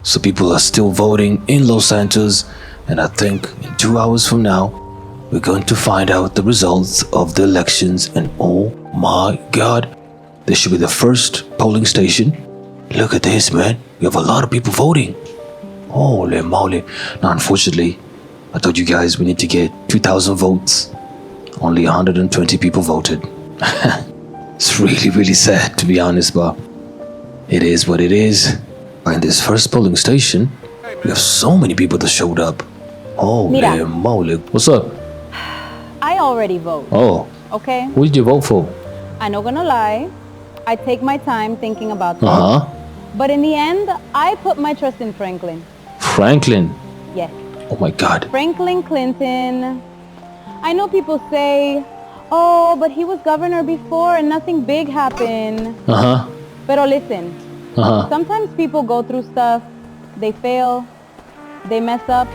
So people are still voting in Los Santos, and I think in 2 hours from now, we're going to find out the results of the elections. And oh my god, this should be the first polling station. Look at this, man. We have a lot of people voting. Holy moly. Now, unfortunately, I told you guys we need to get 2,000 votes. Only 120 people voted. It's really sad, to be honest, but it is what it is. In this first polling station, we have so many people that showed up. Holy moly. What's up? I already vote. Oh. Okay? Who did you vote for? I'm not gonna lie. I take my time thinking about this. But in the end, I put my trust in Franklin. Franklin? Yes. Oh my god. Franklin Clinton. I know people say, oh, but he was governor before and nothing big happened. Pero listen. Sometimes people go through stuff, they fail, they mess up,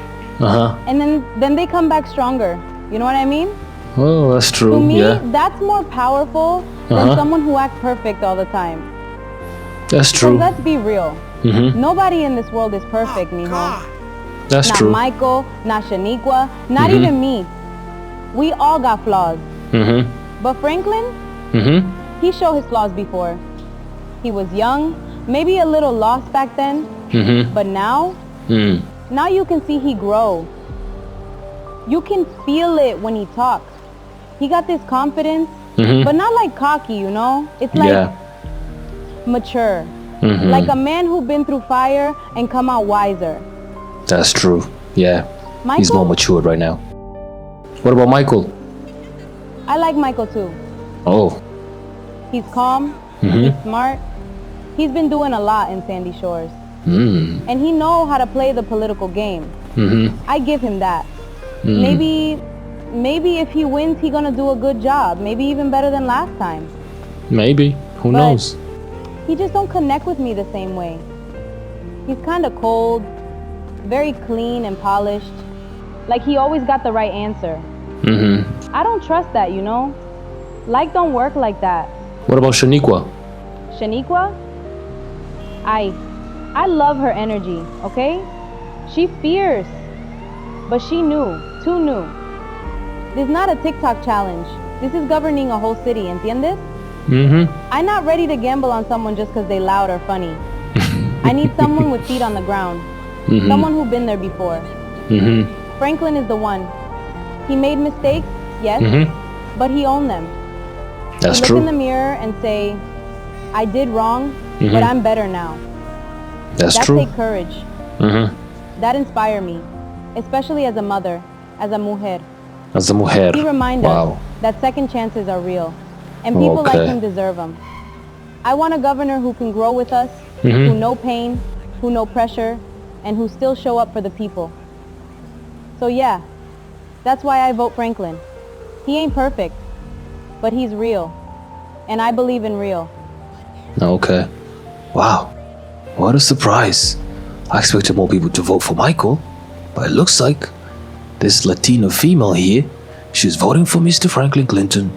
and then they come back stronger. You know what I mean? Oh, that's true. To me, that's more powerful than someone who acts perfect all the time. That's true. Let's be real. Nobody in this world is perfect, mijo. That's true. Not Michael, not Shaniqua, not even me. We all got flaws. But Franklin, he showed his flaws before. He was young, maybe a little lost back then, but now you can see he grow. You can feel it when he talks. He got this confidence, but not like cocky, you know? It's like mature. Like a man who's been through fire and come out wiser. That's true, yeah. Michael? He's more matured right now. What about Michael? I like Michael too. Oh. He's calm, he's smart. He's been doing a lot in Sandy Shores. And he knows how to play the political game. I give him that. Maybe if he wins, he's gonna do a good job. Maybe even better than last time. Maybe. Who knows? He just don't connect with me the same way. He's kind of cold, very clean and polished. Like he always got the right answer. I don't trust that, you know? Like don't work like that. What about Shaniqua? Shaniqua? I love her energy, okay? She fierce, but she new, too new. This is not a TikTok challenge. This is governing a whole city, ¿entiendes? I'm not ready to gamble on someone just because they loud or funny. I need someone with feet on the ground. Someone who's been there before. Franklin is the one. He made mistakes, yes, but he owned them. That's he true. look in the mirror and say, I did wrong, but I'm better now. That's true. That take courage. That inspire me, especially as a mother, as a mujer. As a mujer. He reminds us that second chances are real, and people like him deserve them. I want a governor who can grow with us, who know pain, who know pressure, and who still show up for the people. So yeah, that's why I vote Franklin. He ain't perfect, but he's real, and I believe in real. Okay. Wow. What a surprise. I expected more people to vote for Michael, but it looks like this Latino female here, she's voting for Mr. Franklin Clinton.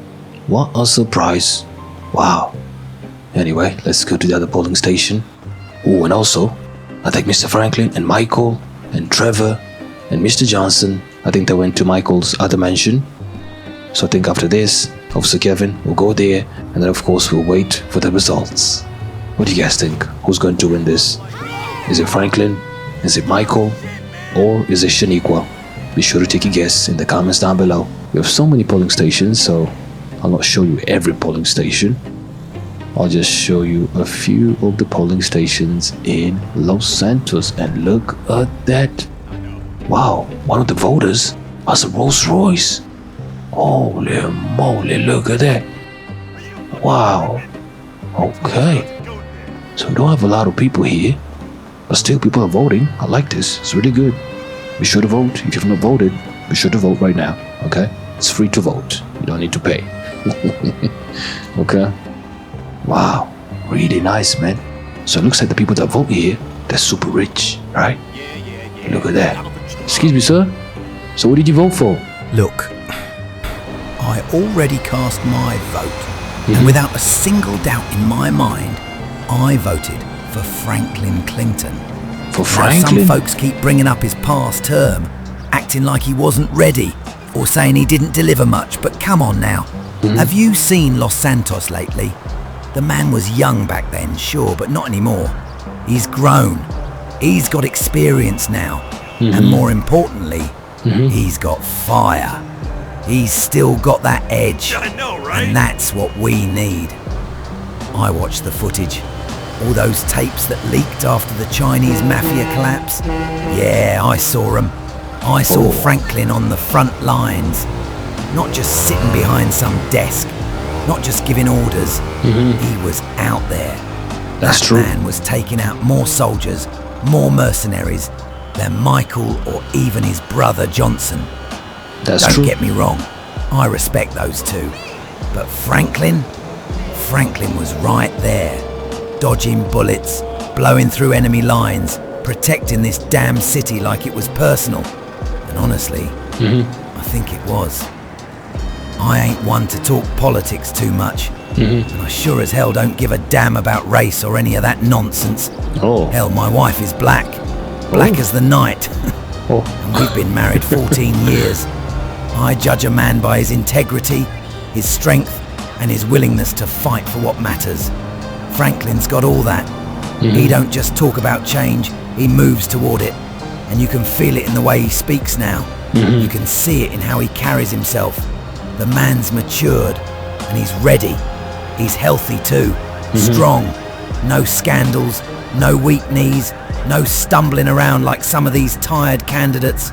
What a surprise. Wow. Anyway, let's go to the other polling station. Oh, and also, I think Mr. Franklin and Michael and Trevor and Mr. Johnson, I think they went to Michael's other mansion. So I think after this, Officer Kevin will go there, and then of course we'll wait for the results. What do you guys think? Who's going to win this? Is it Franklin? Is it Michael? Or is it Shaniqua? Be sure to take a guess in the comments down below. We have so many polling stations, so I'll not show you every polling station. I'll just show you a few of the polling stations in Los Santos, and look at that. Wow, one of the voters has a Rolls Royce. Holy moly, look at that. Wow. Okay. So we don't have a lot of people here, but still people are voting. I like this. It's really good. Be sure to vote. If you've not voted, be sure to vote right now. Okay? It's free to vote. You don't need to pay. Okay? Wow. Really nice, man. So it looks like the people that vote here, they're super rich, right? Look at that. Excuse me, sir. So what did you vote for? Look, I already cast my vote, and without a single doubt in my mind, I voted for Franklin Clinton. For Now, Franklin? some folks keep bringing up his past term, acting like he wasn't ready, or saying he didn't deliver much, but come on now. Have you seen Los Santos lately? The man was young back then, sure, but not anymore. He's grown. He's got experience now. And more importantly, he's got fire. He's still got that edge. I know, right? And that's what we need. I watched the footage. All those tapes that leaked after the Chinese Mafia collapse. Yeah, I saw them. I saw Franklin on the front lines. Not just sitting behind some desk. Not just giving orders. He was out there. That's That true. man was taking out more soldiers, more mercenaries than Michael or even his brother Johnson. That's Don't true. get me wrong, I respect those two. But Franklin was right there, dodging bullets, blowing through enemy lines, protecting this damn city like it was personal. And honestly, I think it was. I ain't one to talk politics too much, and I sure as hell don't give a damn about race or any of that nonsense. Oh. Hell, my wife is black as the night. Oh. And we've been married 14 years. I judge a man by his integrity, his strength, and his willingness to fight for what matters. Franklin's got all that. He don't just talk about change, he moves toward it. And you can feel it in the way he speaks now. You can see it in how he carries himself. The man's matured, and he's ready. He's healthy too, strong. No scandals, no weak knees, no stumbling around like some of these tired candidates.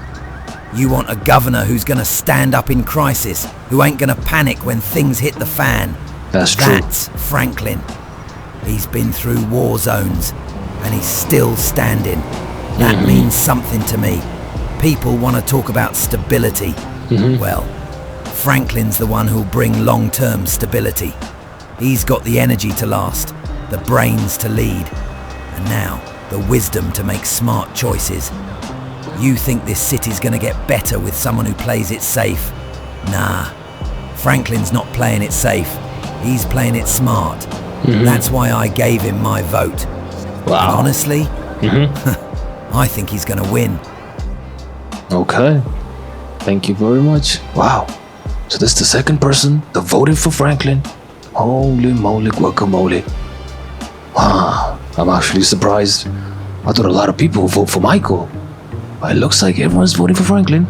You want a governor who's gonna stand up in crisis, who ain't gonna panic when things hit the fan. That's true. That's Franklin. He's been through war zones, and he's still standing. That means something to me. People want to talk about stability. Well, Franklin's the one who'll bring long-term stability. He's got the energy to last, the brains to lead, and now the wisdom to make smart choices. You think this city's gonna get better with someone who plays it safe? Nah, Franklin's not playing it safe. He's playing it smart. That's why I gave him my vote. Wow. And honestly, I think he's gonna win. Okay. Thank you very much. Wow. So this is the second person that voted for Franklin. Holy moly guacamole. Wow. I'm actually surprised. I thought a lot of people would vote for Michael. But it looks like everyone's voting for Franklin.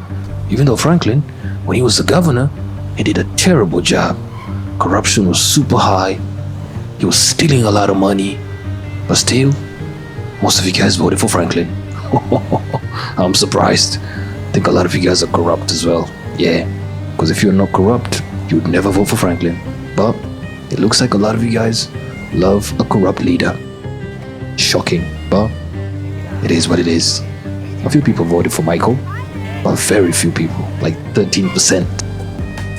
Even though Franklin, when he was the governor, he did a terrible job. Corruption was super high. He was stealing a lot of money. But still, most of you guys voted for Franklin. I'm surprised. I think a lot of you guys are corrupt as well. Yeah, because if you're not corrupt, you would never vote for Franklin. But it looks like a lot of you guys love a corrupt leader. Shocking, but it is what it is. A few people voted for Michael, but very few people, like 13%.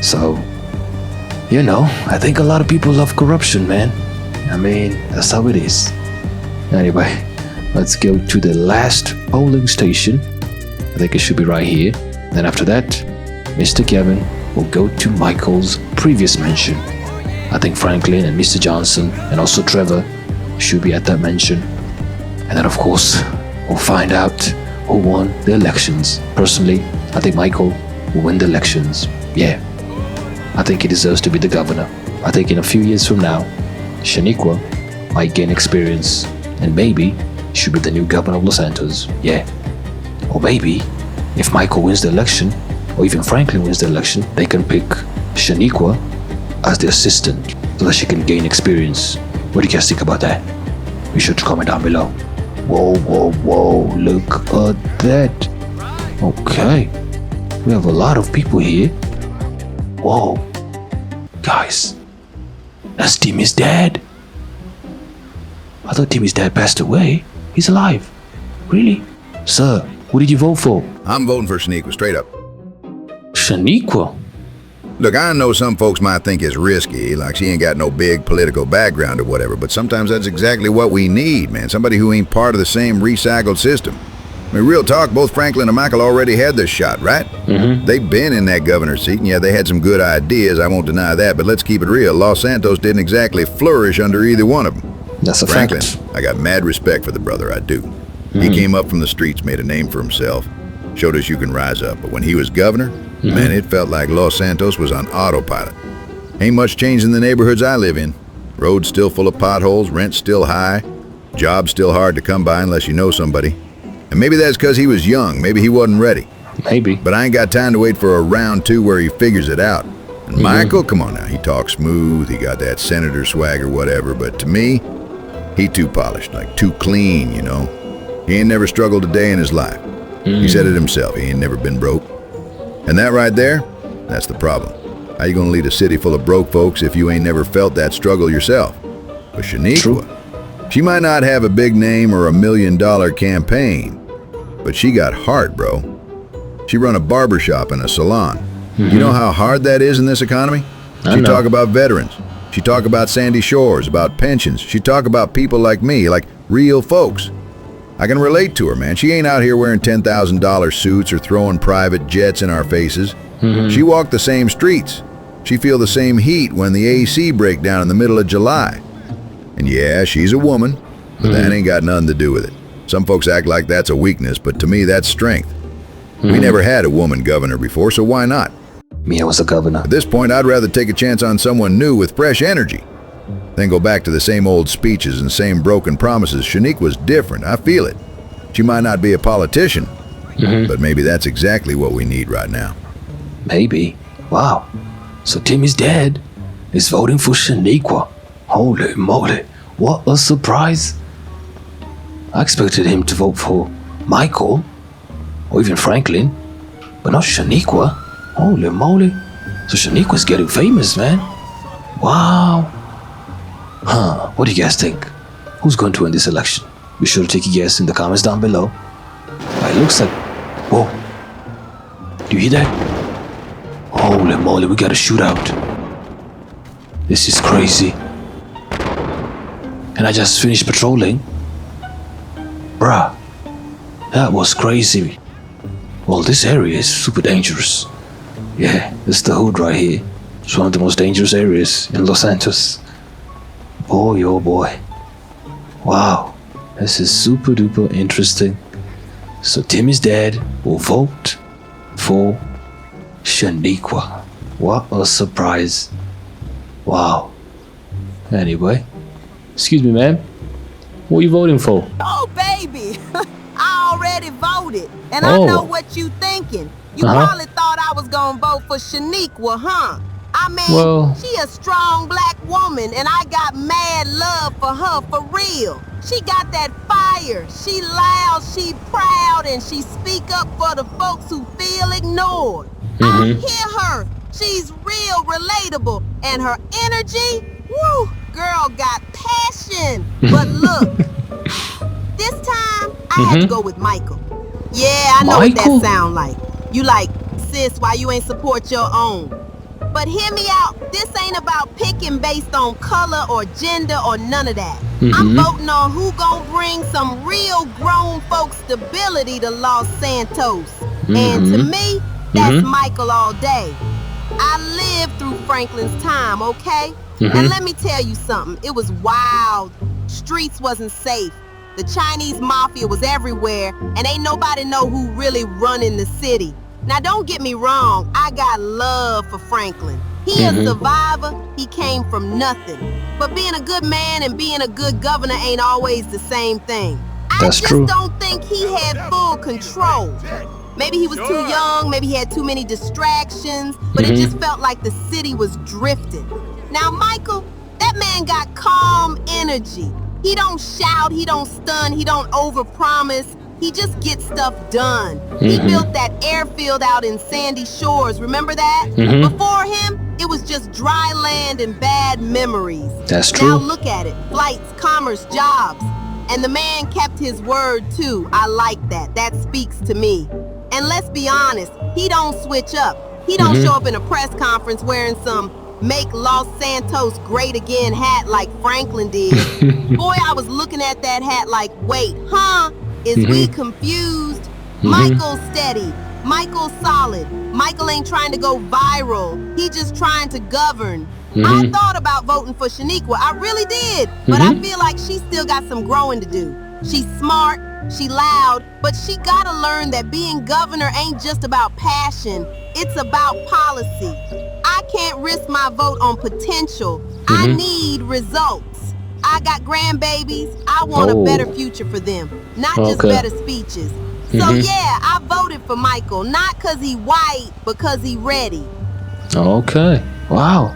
So, you know, I think a lot of people love corruption, man. I mean, that's how it is. Anyway, let's go to the last polling station. I think it should be right here. Then after that, Mr. Kevin will go to Michael's previous mansion. I think Franklin and Mr. Johnson and also Trevor should be at that mansion. And then of course, we'll find out who won the elections. Personally, I think Michael will win the elections. Yeah, I think he deserves to be the governor. I think in a few years from now, Shaniqua might gain experience and maybe should be the new governor of Los Santos. Yeah. Or maybe, if Michael wins the election, or even Franklin wins the election, they can pick Shaniqua as the assistant so that she can gain experience. What do you guys think about that? Be sure to comment down below. Whoa, whoa, whoa, look at that. Okay, we have a lot of people here. Whoa, guys, that's Timmy's dad. I thought Timmy's dad passed away. He's alive. Really? Sir, who did you vote for? I'm voting for Shaniqua, straight up. Shaniqua? Look, I know some folks might think it's risky, like she ain't got no big political background or whatever, but sometimes that's exactly what we need, man. Somebody who ain't part of the same recycled system. I mean, real talk, both Franklin and Michael already had this shot, right? They've been in that governor's seat, and yeah, they had some good ideas, I won't deny that, but let's keep it real. Los Santos didn't exactly flourish under either one of them. That's a Franklin, fact. I got mad respect for the brother, I do. He came up from the streets, made a name for himself, showed us you can rise up. But when he was governor, man, it felt like Los Santos was on autopilot. Ain't much change in the neighborhoods I live in. Roads still full of potholes, rent still high, jobs still hard to come by unless you know somebody. And maybe that's because he was young, maybe he wasn't ready. Maybe. But I ain't got time to wait for a round two where he figures it out. And Michael, come on now, he talks smooth, he got that senator swag or whatever, but to me, he too polished, like too clean, you know. He ain't never struggled a day in his life. He said it himself, he ain't never been broke. And that right there, that's the problem. How you gonna lead a city full of broke folks if you ain't never felt that struggle yourself? But Shaniqua, she might not have a big name or $1 million campaign, but she got heart, bro. She run a barbershop and a salon. You know how hard that is in this economy? She talk about veterans. She talk about Sandy Shores, about pensions. She talk about people like me, like real folks. I can relate to her, man. She ain't out here wearing $10,000 suits or throwing private jets in our faces. She walked the same streets. She feel the same heat when the AC break down in the middle of July. And yeah, she's a woman, but that ain't got nothing to do with it. Some folks act like that's a weakness, but to me that's strength. We never had a woman governor before, so why not? Me, I was a governor. At this point, I'd rather take a chance on someone new with fresh energy than go back to the same old speeches and same broken promises. Shaniqua's different, I feel it. She might not be a politician, but maybe that's exactly what we need right now. Maybe. Wow. So Timmy's dad is voting for Shaniqua. Holy moly. What a surprise. I expected him to vote for Michael or even Franklin, but not Shaniqua. Holy moly. So Shaniqua's getting famous, man. Wow. What do you guys think? Who's going to win this election? Be sure to take a guess in the comments down below. It looks like... Whoa. Do you hear that? Holy moly, we got a shootout. This is crazy. And I just finished patrolling. Bruh. That was crazy. Well, this area is super dangerous. Yeah, it's the hood right here. It's one of the most dangerous areas in Los Santos. Boy, oh boy. Wow. This is super duper interesting. So Timmy's dad will vote for Shaniqua. What a surprise. Wow. Anyway. Excuse me, ma'am. What are you voting for? Oh, baby. I already voted. And I know what you thinking. You probably thought I was gonna vote for Shaniqua, huh? I mean, she a strong black woman, and I got mad love for her, for real. She got that fire. She loud, she proud, and she speak up for the folks who feel ignored. I hear her. She's real relatable, and her energy, woo, girl got passion. But look, this time I had to go with Michael. Yeah, I know what that sound like. You like, sis, why you ain't support your own? But hear me out, this ain't about picking based on color or gender or none of that. I'm voting on who gon' bring some real grown folk stability to Los Santos. And to me, that's Michael all day. I lived through Franklin's time, okay? And let me tell you something, it was wild. Streets wasn't safe. The Chinese Mafia was everywhere, and ain't nobody know who really running the city. Now don't get me wrong, I got love for Franklin. He a survivor, he came from nothing. But being a good man and being a good governor ain't always the same thing. I just don't think he had full control. Maybe he was too young, maybe he had too many distractions, but it just felt like the city was drifting. Now Michael, that man got calm energy. He don't shout, he don't stun, he don't overpromise. He just gets stuff done. He built that airfield out in Sandy Shores, remember that? Before him, it was just dry land and bad memories. That's true. Now look at it, flights, commerce, jobs. And the man kept his word too. I like that, that speaks to me. And let's be honest, he don't switch up. He don't show up in a press conference wearing some Make Los Santos Great Again hat like Franklin did. Boy, I was looking at that hat like, wait, huh? Is we confused? Michael's steady. Michael's solid. Michael ain't trying to go viral. He just trying to govern. I thought about voting for Shaniqua. I really did. But I feel like she still got some growing to do. She's smart. She loud, but she gotta learn that being governor ain't just about passion. It's about policy. I can't risk my vote on potential. I need results. I got grandbabies. I want a better future for them, not just better speeches. So yeah, I voted for Michael, not cause he white, but cause he ready. Okay. Wow.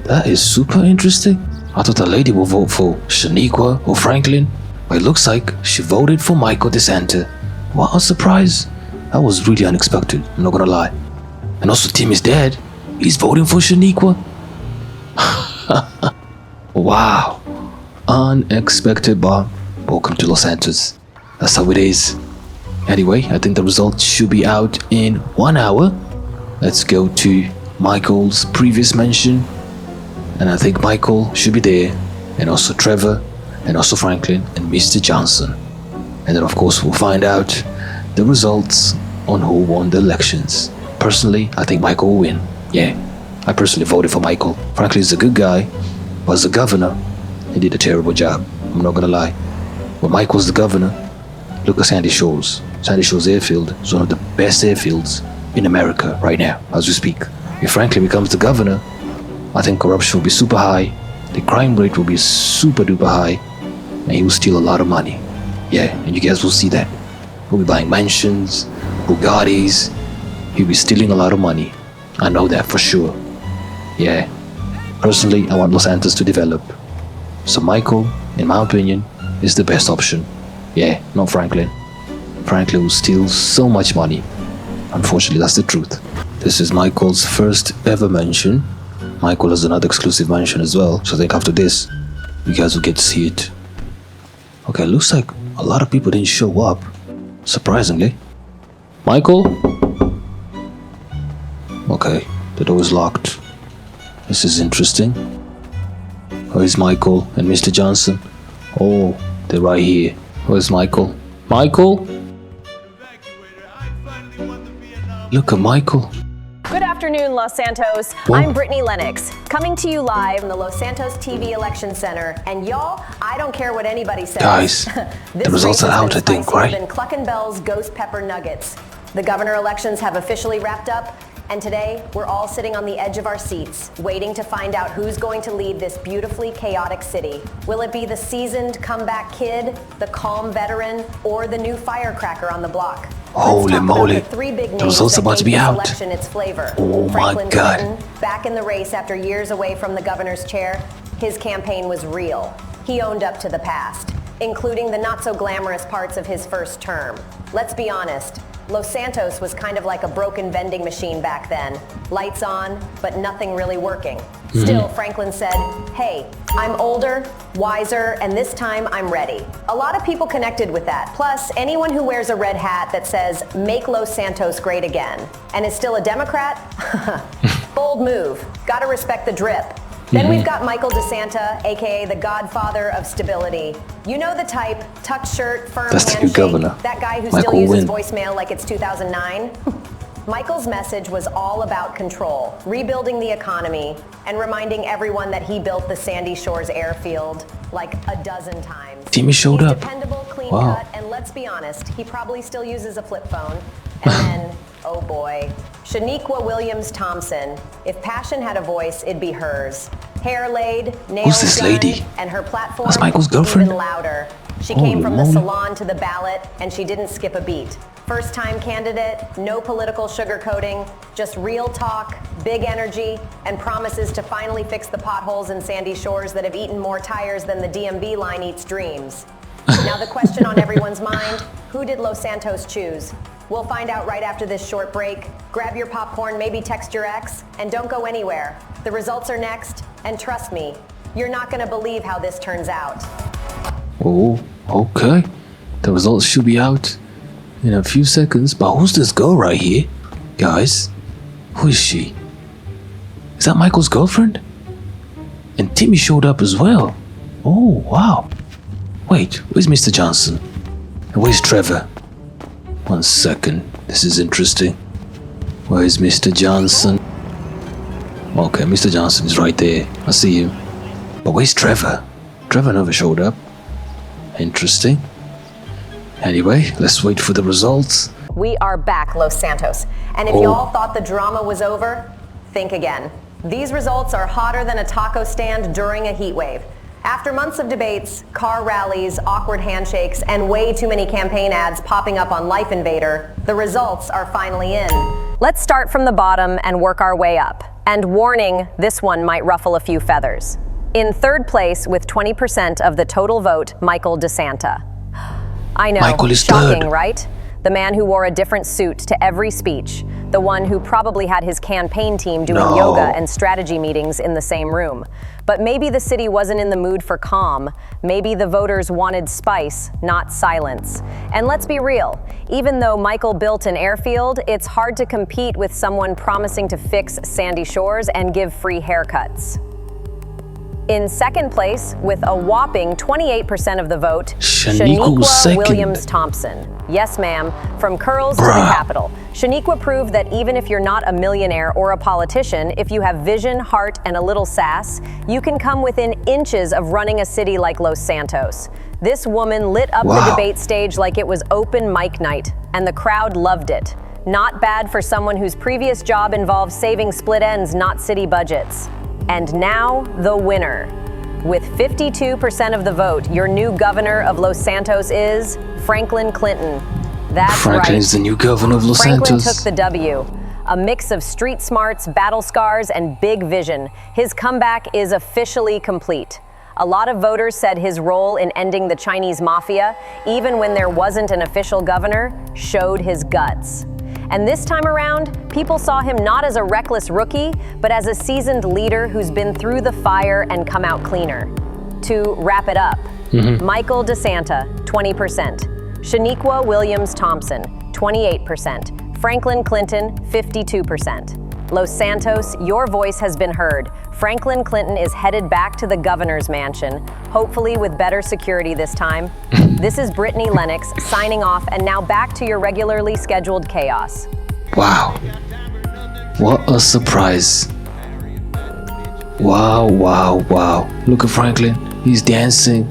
That is super interesting. I thought the lady would vote for Shaniqua or Franklin, but it looks like she voted for Michael DeSanta. What a surprise. That was really unexpected, I'm not gonna lie. And also Tim is dead. He's voting for Shaniqua. Wow. Unexpected, but welcome to Los Santos. That's how it is. Anyway, I think the results should be out in 1 hour. Let's go to Michael's previous mention. And I think Michael should be there. And also Trevor. And also Franklin and Mr. Johnson. And then of course we'll find out the results on who won the elections. Personally, I think Michael will win. Yeah, I personally voted for Michael. Franklin is a good guy, but as a governor, he did a terrible job. I'm not gonna lie. When Michael's the governor, look at Sandy Shores. Sandy Shores Airfield is one of the best airfields in America right now, as we speak. If Franklin becomes the governor, I think corruption will be super high, the crime rate will be super duper high, and he will steal a lot of money. Yeah, and you guys will see that. He'll be buying mansions, Bugattis. He'll be stealing a lot of money. I know that for sure. Yeah. Personally, I want Los Santos to develop. So Michael, in my opinion, is the best option. Yeah, not Franklin. Franklin will steal so much money. Unfortunately, that's the truth. This is Michael's first ever mention. Michael has another exclusive mention as well. So I think after this, you guys will get to see it. Okay, looks like a lot of people didn't show up. Surprisingly. Michael? Okay, the door is locked. This is interesting. Where's Michael and Mr. Johnson? Oh, they're right here. Where's Michael? Michael? Look at Michael. Good afternoon, Los Santos. I'm Brittany Lennox, coming to you live from the Los Santos TV Election Center. And y'all, I don't care what anybody says. Guys, the results are out, I think, right? Than Cluckin' Bell's ghost pepper nuggets. The governor elections have officially wrapped up, and today we're all sitting on the edge of our seats, waiting to find out who's going to lead this beautifully chaotic city. Will it be the seasoned comeback kid, the calm veteran, or the new firecracker on the block? Holy moly, the results are about to be out. Its flavor. Oh my God. Clinton, back in the race after years away from the governor's chair, his campaign was real. He owned up to the past, including the not so glamorous parts of his first term. Let's be honest, Los Santos was kind of like a broken vending machine back then. Lights on, but nothing really working. Still, Franklin said, hey, I'm older, wiser, and this time I'm ready. A lot of people connected with that. Plus, anyone who wears a red hat that says, make Los Santos great again, and is still a Democrat? Bold move. Gotta respect the drip. Then we've got Michael DeSanta, aka the godfather of stability. You know the type, tucked shirt, firm handshake, that guy who still uses voicemail like it's 2009? Michael's message was all about control, rebuilding the economy, and reminding everyone that he built the Sandy Shores airfield like a dozen times. Timmy showed up. Dependable, clean cut, and let's be honest, he probably still uses a flip phone. And then, oh boy, Shaniqua Williams Thompson. If passion had a voice, it'd be hers. Hair laid, nails this done, lady? and her platform That's Michael's girlfriend? even louder. She came from the salon to the ballot, and she didn't skip a beat. First-time candidate, no political sugarcoating, just real talk, big energy, and promises to finally fix the potholes in Sandy Shores that have eaten more tires than the DMV line eats dreams. Now the question on everyone's mind, who did Los Santos choose? We'll find out right after this short break. Grab your popcorn, maybe text your ex, and don't go anywhere. The results are next, and trust me, you're not gonna believe how this turns out. Oh, okay. The results should be out in a few seconds, but who's this girl right here? Guys, who is she? Is that Michael's girlfriend? And Timmy showed up as well. Oh, wow. Wait, where's Mr. Johnson? And where's Trevor? 1 second, this is interesting. Where's Mr. Johnson? Okay, Mr. Johnson is right there. I see him. But where's Trevor? Trevor never showed up. Interesting. Anyway, let's wait for the results. We are back, Los Santos. And if y'all thought the drama was over, think again. These results are hotter than a taco stand during a heat wave. After months of debates, car rallies, awkward handshakes, and way too many campaign ads popping up on Life Invader, the results are finally in. Let's start from the bottom and work our way up. And warning, this one might ruffle a few feathers. In third place with 20% of the total vote, Michael DeSanta. I know, Michael is shocking, third. right? The man who wore a different suit to every speech. The one who probably had his campaign team doing yoga and strategy meetings in the same room. But maybe the city wasn't in the mood for calm. Maybe the voters wanted spice, not silence. And let's be real, even though Michael built an airfield, it's hard to compete with someone promising to fix Sandy Shores and give free haircuts. In second place, with a whopping 28% of the vote, Shaniqua Williams-Thompson. Yes, ma'am, from curls to the Capitol. Shaniqua proved that even if you're not a millionaire or a politician, if you have vision, heart, and a little sass, you can come within inches of running a city like Los Santos. This woman lit up the debate stage like it was open mic night, and the crowd loved it. Not bad for someone whose previous job involved saving split ends, not city budgets. And now, the winner. With 52% of the vote, your new governor of Los Santos is Franklin Clinton. That's Franklin is the new governor of Los Franklin Santos. took the W. A mix of street smarts, battle scars, and big vision. His comeback is officially complete. A lot of voters said his role in ending the Chinese Mafia, even when there wasn't an official governor, showed his guts. And this time around, people saw him not as a reckless rookie, but as a seasoned leader who's been through the fire and come out cleaner. To wrap it up, Michael DeSanta, 20%. Shaniqua Williams-Thompson, 28%. Franklin Clinton, 52%. Los Santos, your voice has been heard. Franklin Clinton is headed back to the governor's mansion, hopefully with better security this time. This is Brittany Lennox signing off, and now back to your regularly scheduled chaos. Wow. What a surprise. Wow, wow, wow. Look at Franklin. He's dancing.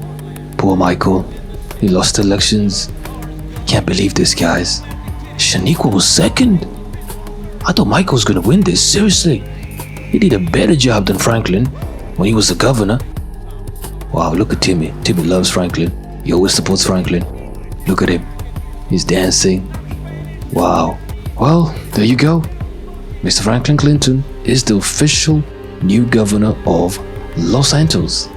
Poor Michael. He lost elections. Can't believe this, guys. Shaniqua was second. I thought Michael was gonna win this, seriously. He did a better job than Franklin when he was the governor. Wow, look at Timmy. Timmy loves Franklin. He always supports Franklin. Look at him. He's dancing. Wow. Well, there you go. Mr. Franklin Clinton is the official new governor of Los Santos.